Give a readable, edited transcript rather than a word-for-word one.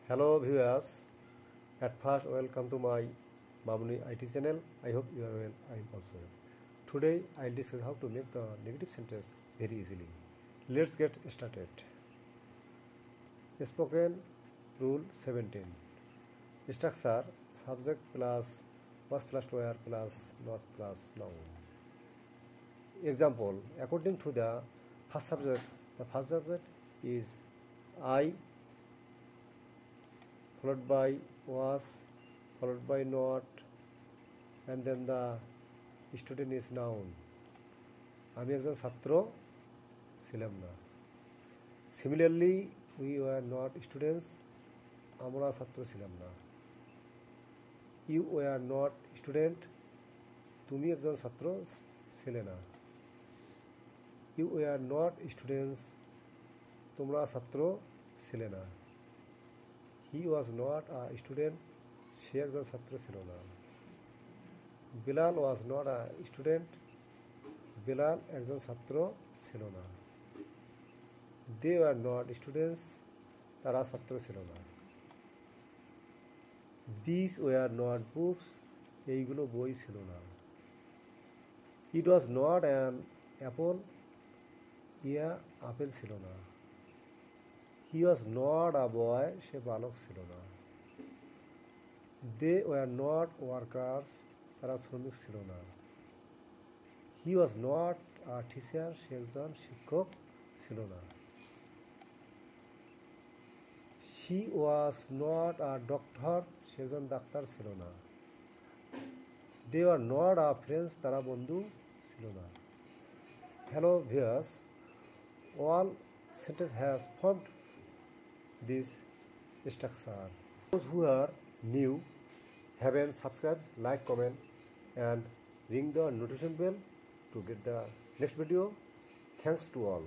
Hello viewers, at first welcome to my Mamuni IT channel. I hope you are well, I am also well. Today I'll discuss how to make the negative sentence very easily. Let's get started. Spoken Rule 17. Structure subject plus was plus where plus not plus noun. Example, according to the first subject is I, followed by was, followed by not, and then the student is noun. আমি একজন ছাত্র ছিলাম না। Similarly, we were not students. আমরা ছাত্র ছিলাম না। You were not student. তুমি একজন ছাত্র ছিলে না। You were not students. তোমরা ছাত্র ছিলে না। He was not a student. সে একজন ছাত্র ছিল না। Bilal was not a student. Bilal একজন ছাত্র ছিল না। They were not students. তারা ছাত্র ছিল না। These were not books. এইগুলো বই ছিল না। It was not an apple. Yeah apple ছিল না। He was not a boy. সে বালক ছিল না। They were not workers. তারা শ্রমিক ছিল না। He was not a teacher. সে একজন শিক্ষক ছিল না। She was not a doctor. সে একজন ডাক্তার ছিল না। They were not a friends. তারা বন্ধু ছিল না। Hello viewers, all sentence has formed this structure. Those who are new, haven't subscribed, like, comment, and ring the notification bell to get the next video. Thanks to all.